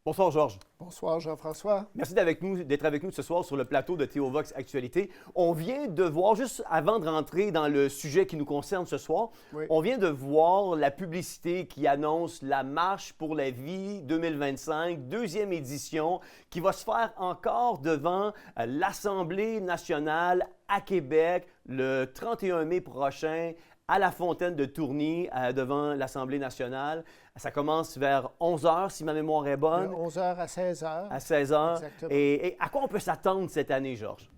Bonsoir Georges. Bonsoir Jean-François. Merci d'être avec nous ce soir sur le plateau de ThéoVox Actualité. On vient de voir, juste avant de rentrer dans le sujet qui nous concerne ce soir, Oui. on vient de voir la publicité qui annonce la Marche pour la vie 2025, deuxième édition, qui va se faire encore devant l'Assemblée nationale à Québec le 31 mai prochain, à la fontaine de Tourny, devant l'Assemblée nationale. Ça commence vers 11 h, si ma mémoire est bonne. De 11 h à 16 h. À 16 h. Exactement. Et à quoi on peut s'attendre cette année, Georges?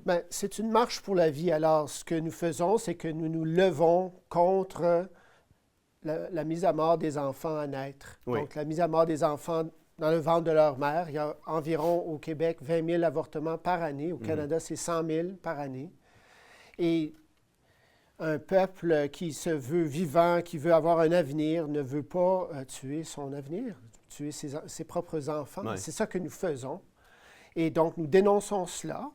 Bien, c'est une marche pour la vie. Alors, ce que nous faisons, c'est que nous nous levons contre la mise à mort des enfants à naître. Oui. Donc, la mise à mort des enfants dans le ventre de leur mère. Il y a environ au Québec 20 000 avortements par année. Au Canada, c'est 100 000 par année. Et un peuple qui se veut vivant, qui veut avoir un avenir, ne veut pas tuer son avenir, tuer ses propres enfants. Ouais. C'est ça que nous faisons. Et donc, nous dénonçons cela.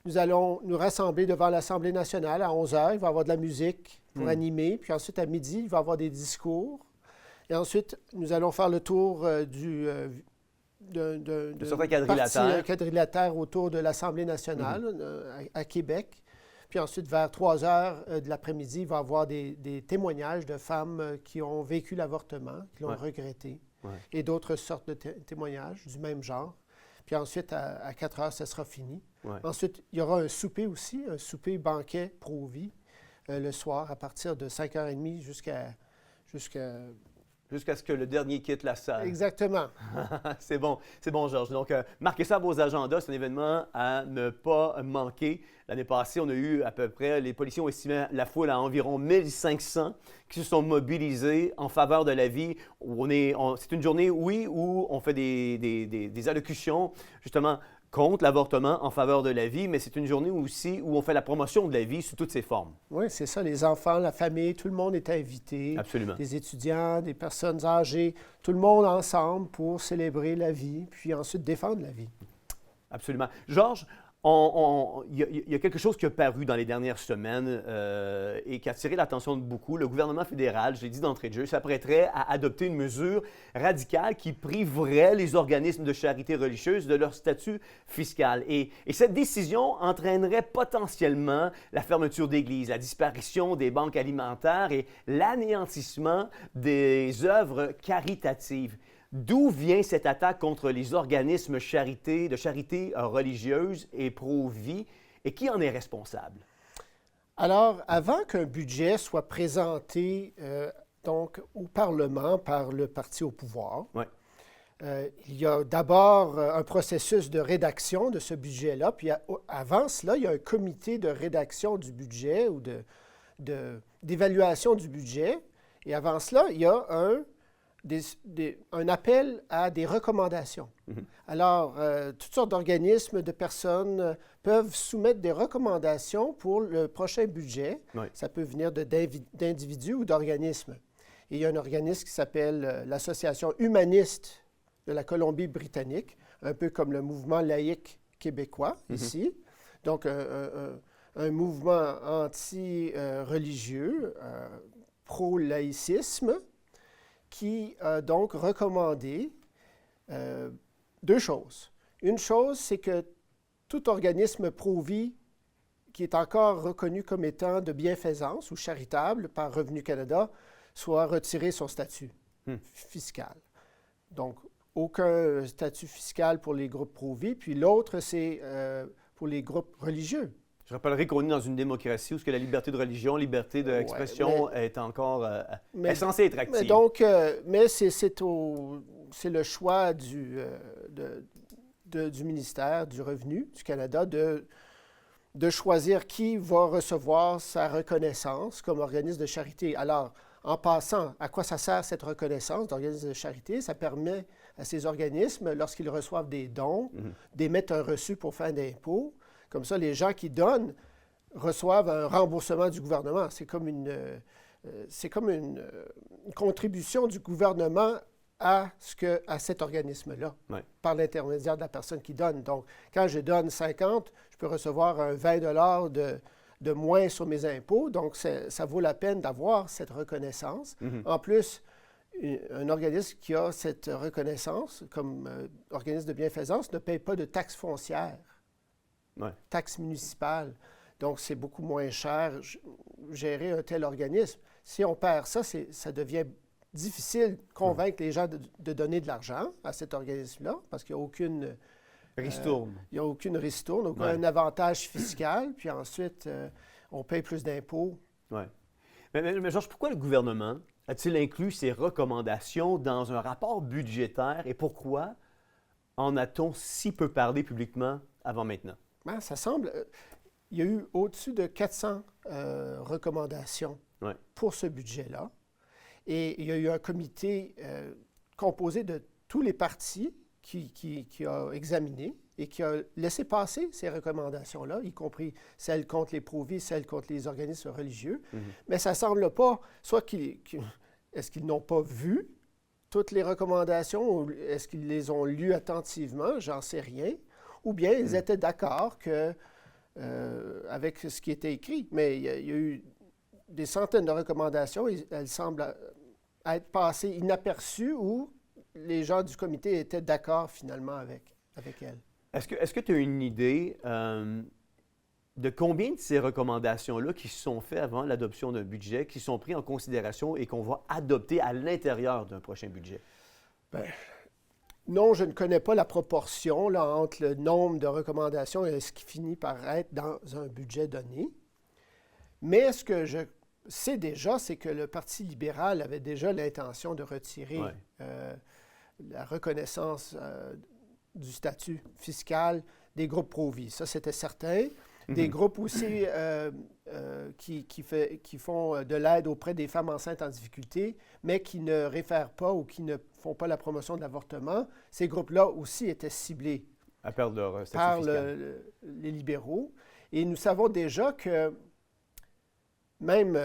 Nous allons nous rassembler devant l'Assemblée nationale à 11 h. Il va y avoir de la musique pour animer. Puis ensuite, à midi, il va y avoir des discours. Et ensuite, nous allons faire le tour De certains parti quadrilatère autour de l'Assemblée nationale à Québec. Puis ensuite, vers 3 h de l'après-midi, il va y avoir des témoignages de femmes qui ont vécu l'avortement, qui l'ont regretté, et d'autres sortes de témoignages du même genre. Puis ensuite, à 4 h, ça sera fini. Ouais. Ensuite, il y aura un souper aussi, un souper banquet pro-vie le soir à partir de 5 h 30 jusqu'à... Jusqu'à ce que le dernier quitte la salle. Exactement. C'est bon, Georges. Donc, marquez ça à vos agendas. C'est un événement à ne pas manquer. L'année passée, on a eu à peu près, les policiers ont estimé la foule à environ 1500 qui se sont mobilisés en faveur de la vie. C'est une journée, oui, où on fait des allocutions, justement, contre l'avortement en faveur de la vie, mais c'est une journée aussi où on fait la promotion de la vie sous toutes ses formes. Oui, c'est ça. Les enfants, la famille, tout le monde est invité. Absolument. Des étudiants, des personnes âgées, tout le monde ensemble pour célébrer la vie, puis ensuite défendre la vie. Absolument. Georges, il y a quelque chose qui a paru dans les dernières semaines et qui a attiré l'attention de beaucoup. Le gouvernement fédéral, je l'ai dit d'entrée de jeu, s'apprêterait à adopter une mesure radicale qui priverait les organismes de charité religieuse de leur statut fiscal. Et cette décision entraînerait potentiellement la fermeture d'églises, la disparition des banques alimentaires et l'anéantissement des œuvres caritatives. D'où vient cette attaque contre les organismes de charité religieuse et pro-vie et qui en est responsable? Alors, avant qu'un budget soit présenté donc au Parlement par le parti au pouvoir, il y a d'abord un processus de rédaction de ce budget-là, puis avant cela, il y a un comité de rédaction du budget ou d'évaluation du budget, et avant cela, il y a un appel à des recommandations. Alors, toutes sortes d'organismes, de personnes peuvent soumettre des recommandations pour le prochain budget. Ça peut venir d'individus ou d'organismes. Et il y a un organisme qui s'appelle l'Association humaniste de la Colombie-Britannique, un peu comme le mouvement laïque québécois ici. Donc, un mouvement anti-religieux, pro-laïcisme, qui a donc recommandé deux choses. Une chose, c'est que tout organisme pro-vie qui est encore reconnu comme étant de bienfaisance ou charitable par Revenu Canada soit retiré son statut fiscal. Donc, aucun statut fiscal pour les groupes pro-vie. Puis l'autre, c'est pour les groupes religieux. Je rappellerai qu'on est dans une démocratie où la liberté de religion, liberté d'expression est encore est censée être active. Mais c'est le choix du ministère du Revenu du Canada de choisir qui va recevoir sa reconnaissance comme organisme de charité. Alors, en passant, à quoi ça sert cette reconnaissance d'organisme de charité? Ça permet à ces organismes, lorsqu'ils reçoivent des dons, d'émettre un reçu pour fin d'impôt. Comme ça, les gens qui donnent reçoivent un remboursement du gouvernement. C'est comme une contribution du gouvernement à cet organisme-là, par l'intermédiaire de la personne qui donne. Donc, quand je donne 50, je peux recevoir un 20 $ de moins sur mes impôts. Donc, ça vaut la peine d'avoir cette reconnaissance. En plus, un organisme qui a cette reconnaissance comme organisme de bienfaisance ne paye pas de taxes foncières, taxes municipales. Donc, c'est beaucoup moins cher gérer un tel organisme. Si on perd ça, ça devient difficile de convaincre les gens de donner de l'argent à cet organisme-là parce qu'il n'y a aucune... ristourne. Il n'y a aucune ristourne, aucun avantage fiscal. Puis ensuite, on paye plus d'impôts. Oui. Mais Georges, pourquoi le gouvernement a-t-il inclus ces recommandations dans un rapport budgétaire et pourquoi en a-t-on si peu parlé publiquement avant maintenant? Bien, ça semble... il y a eu au-dessus de 400 recommandations pour ce budget-là. Et il y a eu un comité composé de tous les partis qui a examiné et qui a laissé passer ces recommandations-là, y compris celles contre les pro-vie, celles contre les organismes religieux. Mais ça ne semble pas, soit est-ce qu'ils n'ont pas vu toutes les recommandations ou est-ce qu'ils les ont lues attentivement, j'en sais rien, ou bien ils étaient d'accord avec ce qui était écrit. Mais il y a eu des centaines de recommandations et elles semblent être passées inaperçues ou les gens du comité étaient d'accord finalement avec elles. Est-ce que tu as une idée de combien de ces recommandations-là qui se sont faites avant l'adoption d'un budget, qui sont prises en considération et qu'on va adopter à l'intérieur d'un prochain budget? Bien, non, je ne connais pas la proportion là, entre le nombre de recommandations et ce qui finit par être dans un budget donné. Mais ce que je sais déjà, c'est que le Parti libéral avait déjà l'intention de retirer la reconnaissance du statut fiscal des groupes pro-vie. Ça, c'était certain. Des groupes aussi qui font de l'aide auprès des femmes enceintes en difficulté, mais qui ne réfèrent pas ou qui ne font pas la promotion de l'avortement. Ces groupes-là aussi étaient ciblés par les libéraux. Et nous savons déjà que même,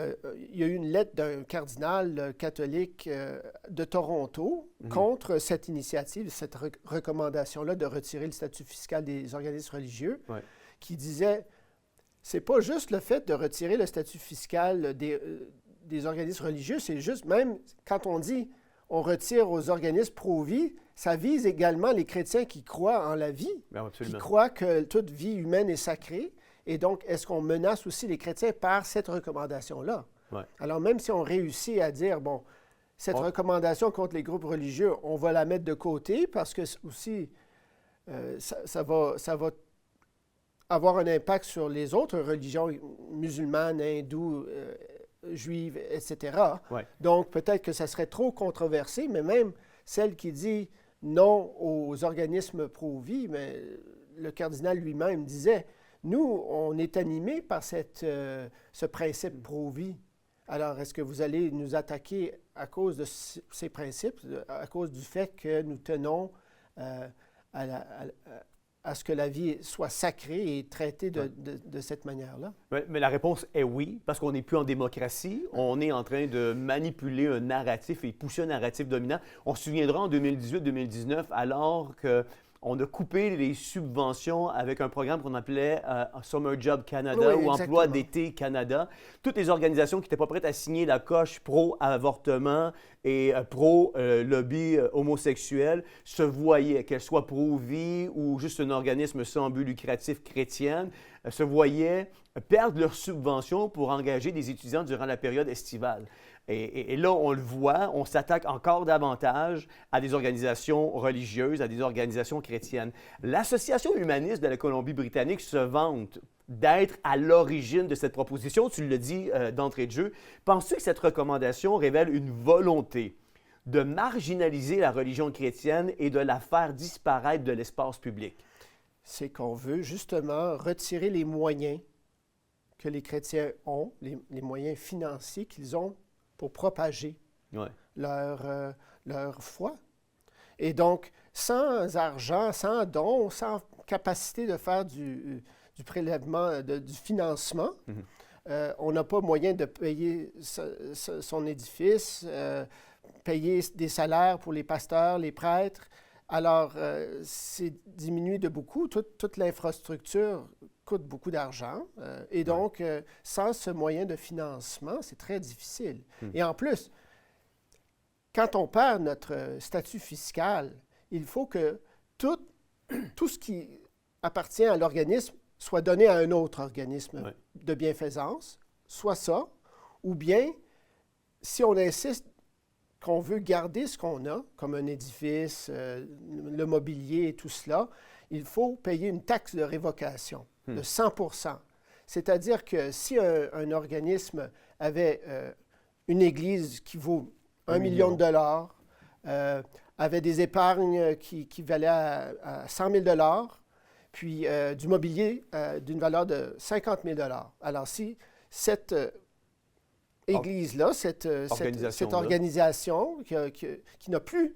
il y a eu une lettre d'un cardinal catholique de Toronto contre cette initiative, cette recommandation-là de retirer le statut fiscal des organismes religieux, qui disait, c'est pas juste le fait de retirer le statut fiscal des organismes religieux, c'est juste, même quand on dit on retire aux organismes pro-vie, ça vise également les chrétiens qui croient en la vie, qui croient que toute vie humaine est sacrée. Et donc, est-ce qu'on menace aussi les chrétiens par cette recommandation-là? Alors, même si on réussit à dire, bon, cette recommandation contre les groupes religieux, on va la mettre de côté parce que aussi, ça va avoir un impact sur les autres religions musulmanes, hindoues, juives, etc. Donc, peut-être que ça serait trop controversé, mais même celle qui dit non aux organismes pro-vie, mais le cardinal lui-même disait, nous, on est animés par ce principe pro-vie. Alors, est-ce que vous allez nous attaquer à cause de ces principes, à cause du fait que nous tenons à ce que la vie soit sacrée et traitée de cette manière-là? Mais la réponse est oui, parce qu'on n'est plus en démocratie. On est en train de manipuler un narratif et pousser un narratif dominant. On se souviendra en 2018-2019, alors qu'on a coupé les subventions avec un programme qu'on appelait Summer Job Canada ou Emploi d'été Canada. Toutes les organisations qui n'étaient pas prêtes à signer la coche pro-avortement et pro-lobby homosexuel se voyaient, qu'elles soient pro-vie ou juste un organisme sans but lucratif chrétien, se voyaient perdre leurs subventions pour engager des étudiants durant la période estivale. Et là, on le voit, on s'attaque encore davantage à des organisations religieuses, à des organisations chrétiennes. L'Association humaniste de la Colombie-Britannique se vante d'être à l'origine de cette proposition. Tu le dis d'entrée de jeu. Penses-tu que cette recommandation révèle une volonté de marginaliser la religion chrétienne et de la faire disparaître de l'espace public? C'est qu'on veut justement retirer les moyens que les chrétiens ont, les moyens financiers qu'ils ont pour propager leur foi. Et donc, sans argent, sans don, sans capacité de faire du prélèvement, du financement, on n'a pas moyen de payer son édifice, payer des salaires pour les pasteurs, les prêtres. Alors, c'est diminué de beaucoup. Toute l'infrastructure coûte beaucoup d'argent. Et donc, sans ce moyen de financement, c'est très difficile. Et en plus, quand on perd notre statut fiscal, il faut que tout ce qui appartient à l'organisme soit donné à un autre organisme de bienfaisance, soit ça, ou bien, si on insiste qu'on veut garder ce qu'on a, comme un édifice, le mobilier et tout cela, il faut payer une taxe de révocation de 100 %. C'est-à-dire que si un organisme avait une église qui vaut 1 million de dollars, avait des épargnes qui valaient à 100 000 $, puis du mobilier d'une valeur de 50 000 $. Alors, si cette église-là, cette organisation qui n'a plus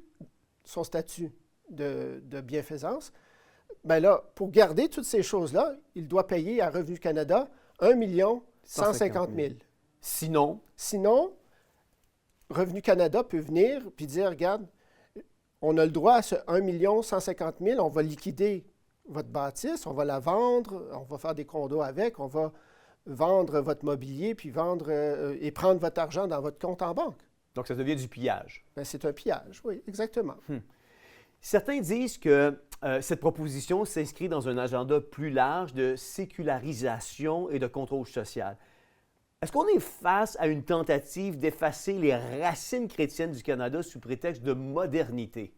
son statut de bienfaisance, bien là, pour garder toutes ces choses-là, il doit payer à Revenu Canada 1 150 000 $. Sinon, Revenu Canada peut venir puis dire, regarde, on a le droit à ce 1 150 000 $, on va liquider votre bâtisse, on va la vendre, on va faire des condos avec, on va vendre votre mobilier, puis vendre et prendre votre argent dans votre compte en banque. Donc, ça devient du pillage. Bien, c'est un pillage, oui, exactement. Certains disent que cette proposition s'inscrit dans un agenda plus large de sécularisation et de contrôle social. Est-ce qu'on est face à une tentative d'effacer les racines chrétiennes du Canada sous prétexte de modernité?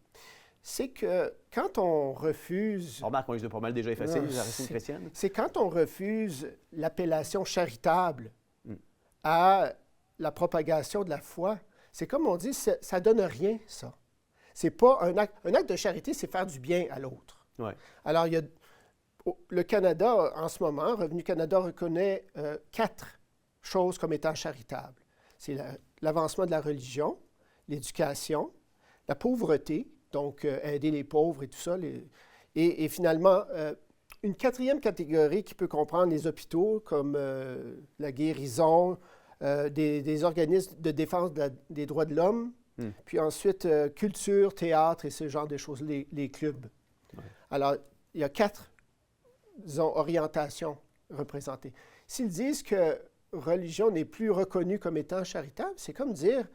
C'est que quand on refuse... Remarque, on les a pas mal déjà effacés, les racines chrétiennes. C'est quand on refuse l'appellation charitable à la propagation de la foi. C'est comme on dit, ça ne donne rien, ça. C'est pas un acte. Un acte de charité, c'est faire du bien à l'autre. Ouais. Alors, il y a le Canada, en ce moment, Revenu Canada reconnaît 4 choses comme étant charitables. C'est l'avancement de la religion, l'éducation, la pauvreté, donc aider les pauvres et tout ça, et finalement, une 4e catégorie qui peut comprendre les hôpitaux comme la guérison, des organismes de défense des droits de l'homme, puis ensuite culture, théâtre et ce genre de choses, les clubs. Ouais. Alors, il y a 4, disons, orientations représentées. S'ils disent que religion n'est plus reconnue comme étant charitable, c'est comme dire,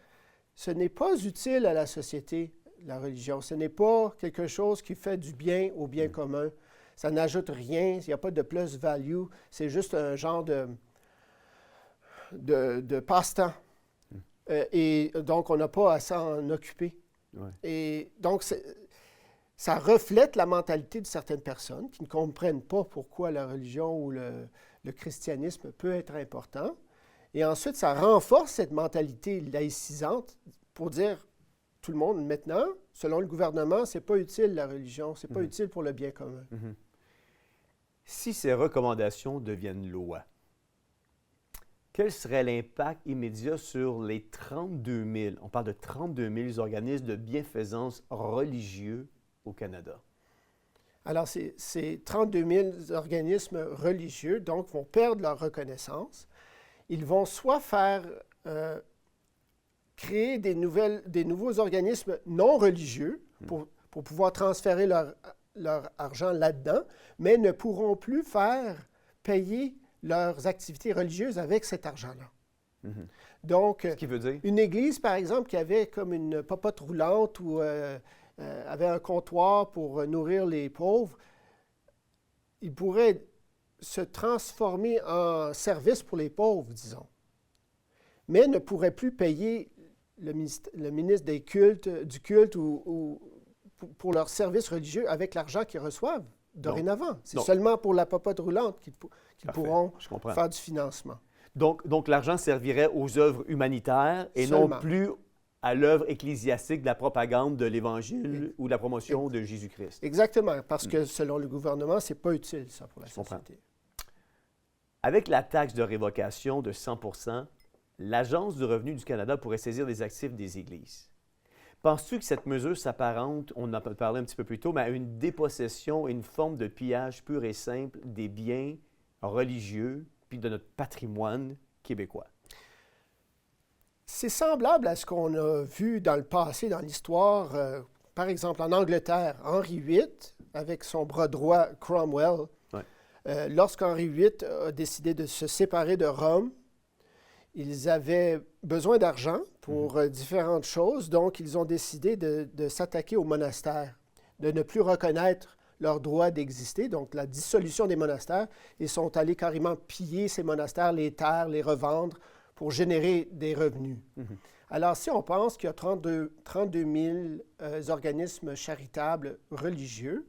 ce n'est pas utile à la société, la religion. Ce n'est pas quelque chose qui fait du bien au bien commun. Ça n'ajoute rien, il n'y a pas de plus-value. C'est juste un genre de passe-temps. Et donc, on n'a pas à s'en occuper. Ouais. Et donc, ça reflète la mentalité de certaines personnes qui ne comprennent pas pourquoi la religion ou le christianisme peut être important. Et ensuite, ça renforce cette mentalité laïcisante pour dire, tout le monde, maintenant, selon le gouvernement, c'est pas utile la religion, c'est pas utile pour le bien commun. Si ces recommandations deviennent loi, quel serait l'impact immédiat sur les 32 000, on parle de 32 000 organismes de bienfaisance religieux au Canada? Alors, ces 32 000 organismes religieux, donc, vont perdre leur reconnaissance. Ils vont soit faire créer des nouveaux organismes non religieux pour pouvoir transférer leur argent là-dedans, mais ne pourront plus faire payer leurs activités religieuses avec cet argent-là. Donc, ce qui veut dire? Une église, par exemple, qui avait comme une popote roulante ou avait un comptoir pour nourrir les pauvres, il pourrait se transformer en service pour les pauvres, disons, mais ne pourrait plus payer le ministre du culte ou pour leurs services religieux avec l'argent qu'ils reçoivent dorénavant. C'est seulement pour la popote roulante qu'ils pourront faire du financement. Donc l'argent servirait aux œuvres humanitaires et non plus à l'œuvre ecclésiastique de la propagande de l'Évangile ou de la promotion de Jésus-Christ. Exactement, parce que selon le gouvernement, ce n'est pas utile, ça, pour la société. Avec la taxe de révocation de 100 %, l'Agence du revenu du Canada pourrait saisir les actifs des églises. Penses-tu que cette mesure s'apparente, on en a parlé un petit peu plus tôt, mais à une dépossession et une forme de pillage pur et simple des biens religieux puis de notre patrimoine québécois? C'est semblable à ce qu'on a vu dans le passé, dans l'histoire. Par exemple, en Angleterre, Henri VIII, avec son bras droit Cromwell, lorsqu'Henri VIII a décidé de se séparer de Rome, ils avaient besoin d'argent pour différentes choses, donc ils ont décidé de s'attaquer aux monastères, de ne plus reconnaître leur droit d'exister, donc la dissolution des monastères. Ils sont allés carrément piller ces monastères, les terres, les revendre pour générer des revenus. Alors, si on pense qu'il y a 32 000 organismes charitables religieux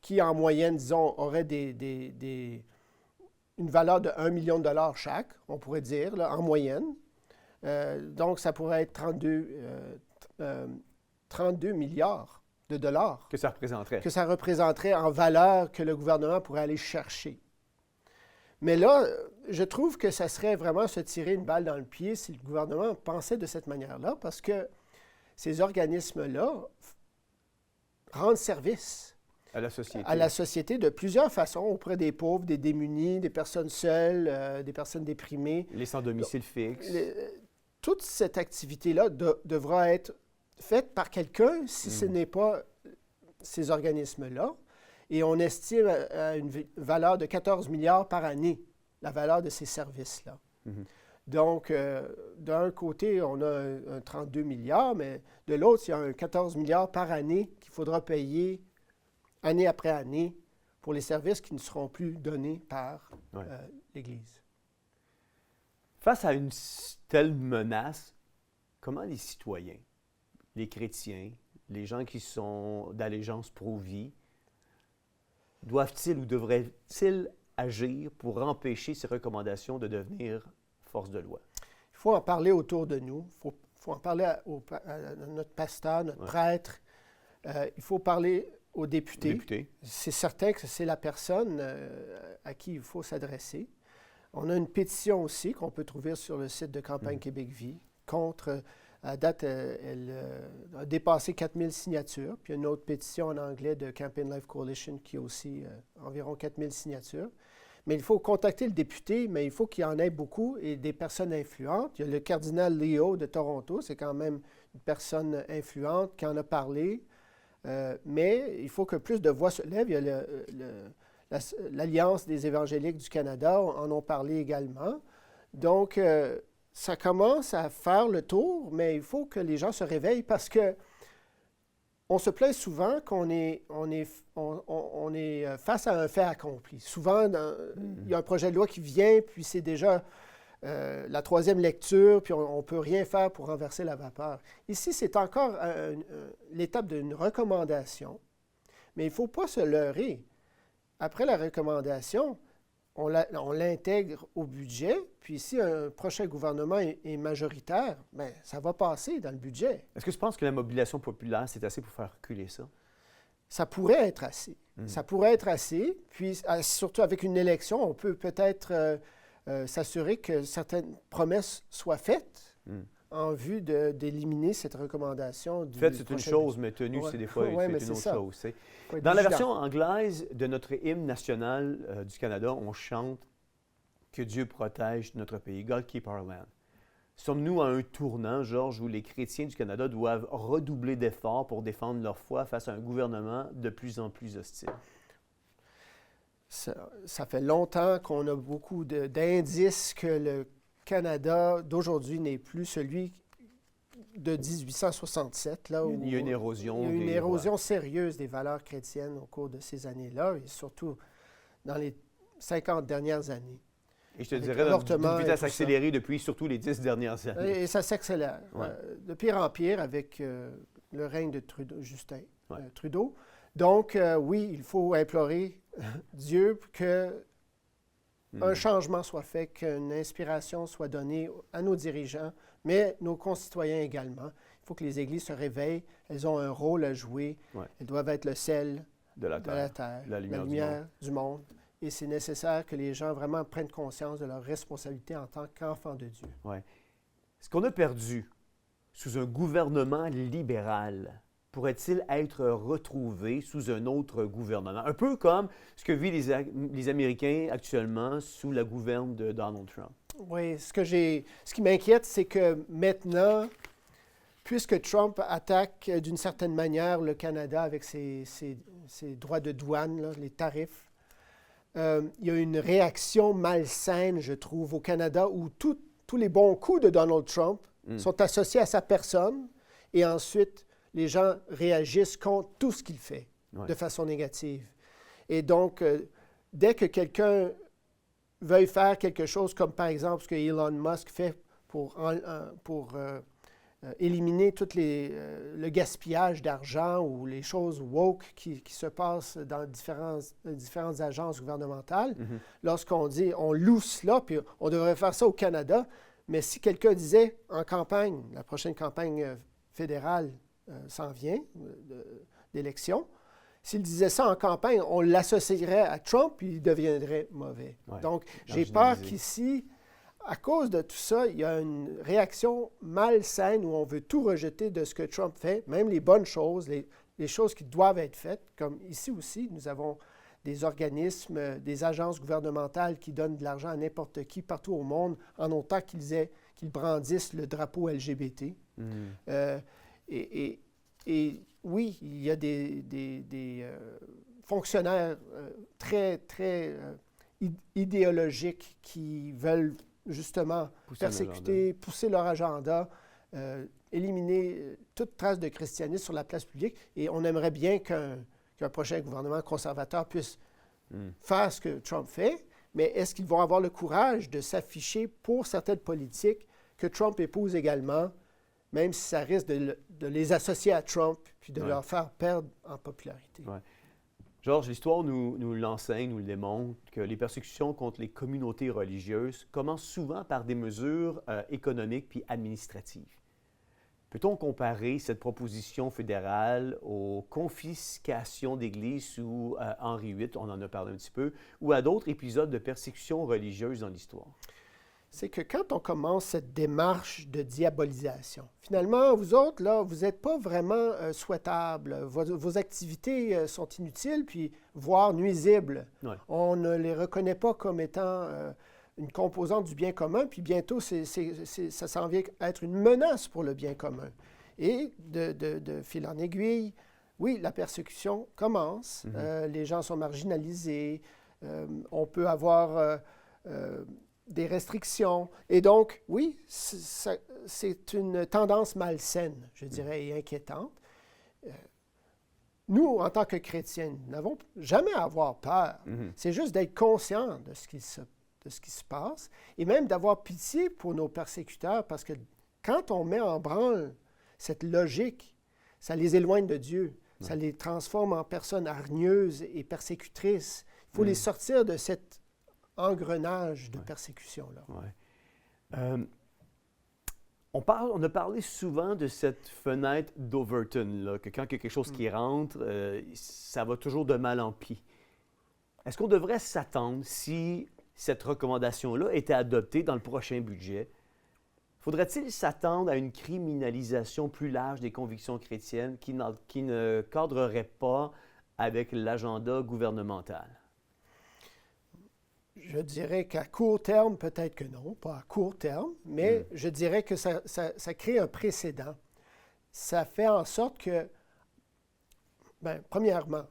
qui, en moyenne, disons, auraient une valeur de 1 million de dollars chaque, on pourrait dire, là, en moyenne. Donc, ça pourrait être 32 milliards de dollars. Que ça représenterait. Que ça représenterait en valeur que le gouvernement pourrait aller chercher. Mais là, je trouve que ça serait vraiment se tirer une balle dans le pied si le gouvernement pensait de cette manière-là, parce que ces organismes-là rendent service à la société de plusieurs façons, auprès des pauvres, des démunis, des personnes seules, des personnes déprimées. Les sans domicile fixe. Toute cette activité-là devra être faite par quelqu'un si ce n'est pas ces organismes-là. Et on estime à une valeur de 14 milliards par année, la valeur de ces services-là. Donc, d'un côté, on a un 32 milliards, mais de l'autre, il y a un 14 milliards par année qu'il faudra payer année après année pour les services qui ne seront plus donnés par l'Église. Face à une telle menace, comment les citoyens, les chrétiens, les gens qui sont d'allégeance pro-vie, doivent-ils ou devraient-ils agir pour empêcher ces recommandations de devenir force de loi? Il faut en parler autour de nous. Il faut en parler à notre pasteur, notre prêtre. Il faut parler aux députés. C'est certain que c'est la personne à qui il faut s'adresser. On a une pétition aussi qu'on peut trouver sur le site de Campagne Québec Vie contre... À date, elle a dépassé 4000 signatures. Puis il y a une autre pétition en anglais de Campaign Life Coalition qui a aussi environ 4000 signatures. Mais il faut contacter le député, mais il faut qu'il y en ait beaucoup et des personnes influentes. Il y a le cardinal Leo de Toronto, c'est quand même une personne influente qui en a parlé. Mais il faut que plus de voix se lèvent. Il y a l'Alliance des évangéliques du Canada en ont parlé également. Donc, ça commence à faire le tour, mais il faut que les gens se réveillent parce que on se plaint souvent qu'on est face à un fait accompli. Souvent, il y a un projet de loi qui vient, puis c'est déjà la troisième lecture, puis on ne peut rien faire pour renverser la vapeur. Ici, c'est encore l'étape d'une recommandation, mais il ne faut pas se leurrer. Après la recommandation, on l'intègre au budget, puis si un prochain gouvernement est majoritaire, bien, ça va passer dans le budget. Est-ce que tu penses que la mobilisation populaire, c'est assez pour faire reculer ça? Ça pourrait être assez. Ça pourrait être assez, puis surtout avec une élection, on peut peut-être s'assurer que certaines promesses soient faites en vue d'éliminer cette recommandation. Fait, c'est une chose, mais tenue, c'est des fois une autre chose. Dans la version anglaise de notre hymne national du Canada, on chante « Que Dieu protège notre pays »,« God keep our land ». Sommes-nous à un tournant, Georges, où les chrétiens du Canada doivent redoubler d'efforts pour défendre leur foi face à un gouvernement de plus en plus hostile? Ça fait longtemps qu'on a beaucoup d'indices que le Canada d'aujourd'hui n'est plus celui de 1867. Là, où il y a une érosion. Il y a une érosion sérieuse des valeurs chrétiennes au cours de ces années-là, et surtout dans les 50 dernières années. Et je te dirais, d'une vitesse accélérée depuis surtout les 10 dernières années. Et ça s'accélère. De pire en pire avec le règne de Justin Trudeau. Donc, oui, il faut implorer Dieu que un changement soit fait, qu'une inspiration soit donnée à nos dirigeants, mais nos concitoyens également. Il faut que les églises se réveillent. Elles ont un rôle à jouer. Elles doivent être le sel de la terre, la lumière du monde. Et c'est nécessaire que les gens vraiment prennent conscience de leur responsabilité en tant qu'enfants de Dieu. Ce qu'on a perdu sous un gouvernement libéral pourrait-il être retrouvé sous un autre gouvernement? Un peu comme ce que vivent les Américains actuellement sous la gouverne de Donald Trump. Oui, ce qui m'inquiète, c'est que maintenant, puisque Trump attaque d'une certaine manière le Canada avec ses droits de douane, là, les tarifs, il y a une réaction malsaine, je trouve, au Canada où tout tous les bons coups de Donald Trump sont associés à sa personne et ensuite, les gens réagissent contre tout ce qu'il fait de façon négative. Et donc, dès que quelqu'un veuille faire quelque chose comme, par exemple, ce que Elon Musk fait pour éliminer tout le gaspillage d'argent ou les choses woke qui se passent dans différentes agences gouvernementales, lorsqu'on dit on loue cela, puis on devrait faire ça au Canada, mais si quelqu'un disait en campagne, la prochaine campagne fédérale s'en vient, d'élection, s'il disait ça en campagne, on l'associerait à Trump, puis il deviendrait mauvais. Ouais. Donc, j'ai peur qu'ici, à cause de tout ça, il y a une réaction malsaine où on veut tout rejeter de ce que Trump fait, même les bonnes choses, les choses qui doivent être faites, comme ici aussi, nous avons des organismes, des agences gouvernementales qui donnent de l'argent à n'importe qui partout au monde, en autant qu'ils brandissent le drapeau LGBT. Et oui, il y a des fonctionnaires très, très idéologiques qui veulent justement pousser leur agenda, éliminer toute trace de christianisme sur la place publique. Et on aimerait bien qu'un prochain gouvernement conservateur puisse faire ce que Trump fait, mais est-ce qu'ils vont avoir le courage de s'afficher pour certaines politiques que Trump épouse également, même si ça risque de les associer à Trump puis de leur faire perdre en popularité? Ouais. Georges, l'histoire nous l'enseigne, nous le démontre, que les persécutions contre les communautés religieuses commencent souvent par des mesures économiques puis administratives. Peut-on comparer cette proposition fédérale aux confiscations d'églises sous Henri VIII, on en a parlé un petit peu, ou à d'autres épisodes de persécutions religieuses dans l'histoire? C'est que quand on commence cette démarche de diabolisation, finalement, vous autres, là, vous n'êtes pas vraiment souhaitables. Vos activités sont inutiles, puis voire nuisibles. Ouais. On ne les reconnaît pas comme étant une composante du bien commun, puis bientôt, ça s'en vient à être une menace pour le bien commun. Et de fil en aiguille, oui, la persécution commence, les gens sont marginalisés, on peut avoir des restrictions. Et donc, oui, c'est une tendance malsaine, je dirais, et inquiétante. Nous, en tant que chrétiens, nous n'avons jamais à avoir peur. C'est juste d'être conscients de ce qui se passe et même d'avoir pitié pour nos persécuteurs, parce que quand on met en branle cette logique, ça les éloigne de Dieu. Ça les transforme en personnes hargneuses et persécutrices. Il faut les sortir de cet engrenage de persécution-là. On a parlé souvent de cette fenêtre d'Overton, là, que quand il y a quelque chose qui rentre, ça va toujours de mal en pis. Est-ce qu'on devrait s'attendre, si cette recommandation-là était adoptée dans le prochain budget, faudrait-il s'attendre à une criminalisation plus large des convictions chrétiennes qui ne cadrerait pas avec l'agenda gouvernemental? Je dirais qu'à court terme, peut-être que non, pas à court terme, mais je dirais que ça crée un précédent. Ça fait en sorte que, premièrement,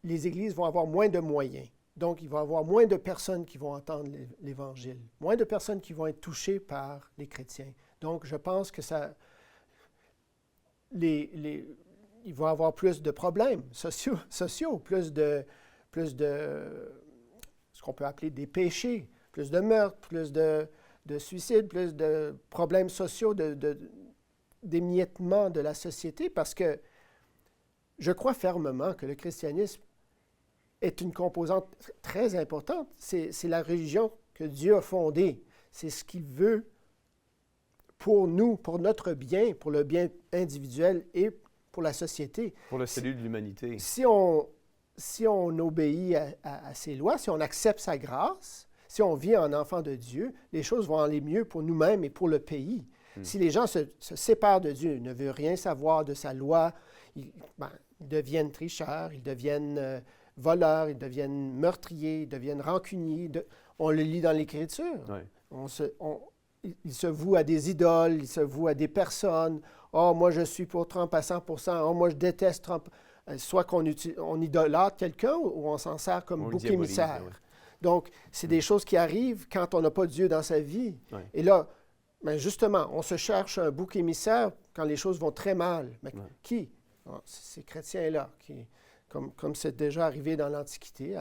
les églises vont avoir moins de moyens. Donc, il va y avoir moins de personnes qui vont entendre l'Évangile, moins de personnes qui vont être touchées par les chrétiens. Donc, je pense que il va y avoir plus de problèmes sociaux, plus de ce qu'on peut appeler des péchés, plus de meurtres, plus de suicides, plus de problèmes sociaux, d'émiettement de la société, parce que je crois fermement que le christianisme est une composante très importante. C'est la religion que Dieu a fondée. C'est ce qu'il veut pour nous, pour notre bien, pour le bien individuel et pour la société. Pour le salut de l'humanité. Si on obéit à ses lois, si on accepte sa grâce, si on vit en enfant de Dieu, les choses vont aller mieux pour nous-mêmes et pour le pays. Si les gens se séparent de Dieu, ne veulent rien savoir de sa loi, ils deviennent tricheurs, ils deviennent voleurs, ils deviennent meurtriers, ils deviennent rancuniers. On le lit dans l'Écriture. Oui. Ils se vouent à des idoles, ils se vouent à des personnes. « Oh, moi, je suis pour Trump à 100%. Oh, moi, je déteste Trump. » Soit qu'on idolâtre quelqu'un ou on s'en sert comme bouc émissaire. Donc, c'est des choses qui arrivent quand on n'a pas Dieu dans sa vie. Oui. Et là, ben justement, on se cherche un bouc émissaire quand les choses vont très mal. Mais qui? Ah, ces chrétiens-là, comme c'est déjà arrivé dans l'Antiquité,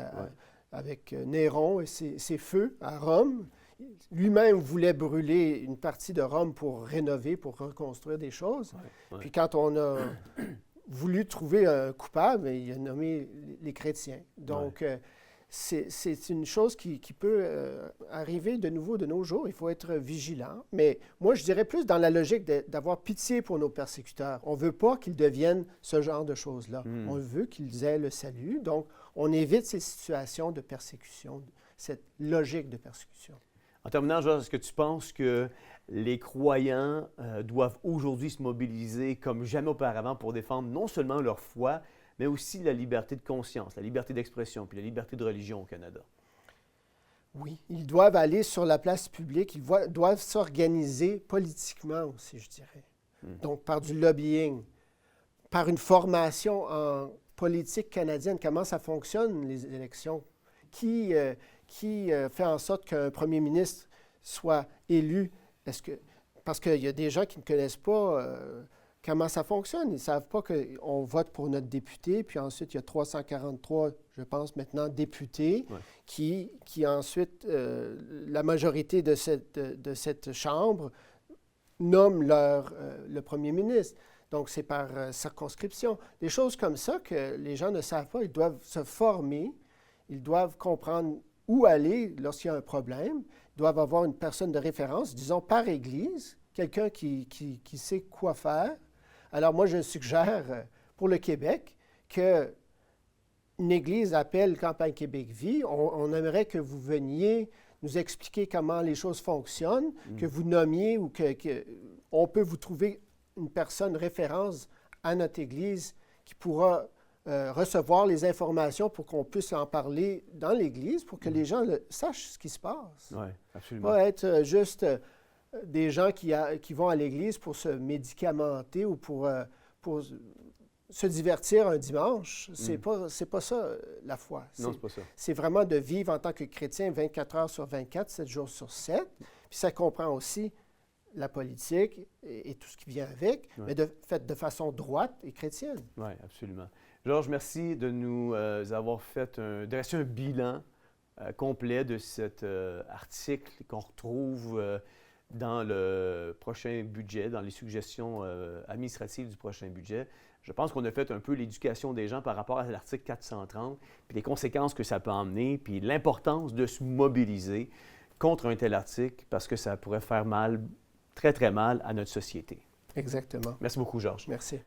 avec Néron et ses feux à Rome. Lui-même voulait brûler une partie de Rome pour rénover, pour reconstruire des choses. Puis quand on a voulu trouver un coupable, il a nommé les chrétiens. Donc, c'est une chose qui peut arriver de nouveau de nos jours. Il faut être vigilant. Mais moi, je dirais plus dans la logique d'avoir pitié pour nos persécuteurs. On ne veut pas qu'ils deviennent ce genre de choses-là. On veut qu'ils aient le salut. Donc, on évite ces situations de persécution, cette logique de persécution. En terminant, Georges, est-ce que tu penses que les croyants doivent aujourd'hui se mobiliser comme jamais auparavant pour défendre non seulement leur foi, mais aussi la liberté de conscience, la liberté d'expression, puis la liberté de religion au Canada? Oui, ils doivent aller sur la place publique, ils doivent s'organiser politiquement aussi, je dirais. Donc, par du lobbying, par une formation en politique canadienne, comment ça fonctionne, les élections, qui fait en sorte qu'un premier ministre soit élu. Parce qu'il y a des gens qui ne connaissent pas comment ça fonctionne. Ils ne savent pas qu'on vote pour notre député, puis ensuite, il y a 343, je pense maintenant, députés qui ensuite, la majorité de cette Chambre nomme le premier ministre. Donc, c'est par circonscription. Des choses comme ça que les gens ne savent pas. Ils doivent se former. Ils doivent comprendre où aller lorsqu'il y a un problème. Ils doivent avoir une personne de référence, disons par Église, quelqu'un qui sait quoi faire. Alors moi, je suggère pour le Québec qu'une Église appelle Campagne Québec Vie. On aimerait que vous veniez nous expliquer comment les choses fonctionnent, que vous nommiez ou qu'on peut vous trouver une personne référence à notre Église qui pourra recevoir les informations pour qu'on puisse en parler dans l'Église, pour que les gens sachent ce qui se passe. Oui, absolument. Pas être juste des gens qui vont à l'Église pour se médicamenter ou pour se divertir un dimanche. C'est pas ça, la foi. Non, c'est pas ça. C'est vraiment de vivre en tant que chrétien 24 heures sur 24, 7 jours sur 7. Puis ça comprend aussi la politique et tout ce qui vient avec, mais fait de façon droite et chrétienne. Oui, absolument. Georges, merci de nous avoir dressé un bilan complet de cet article qu'on retrouve dans le prochain budget, dans les suggestions administratives du prochain budget. Je pense qu'on a fait un peu l'éducation des gens par rapport à l'article 430, puis les conséquences que ça peut emmener, puis l'importance de se mobiliser contre un tel article parce que ça pourrait faire mal, très, très mal à notre société. Exactement. Merci beaucoup, Georges. Merci.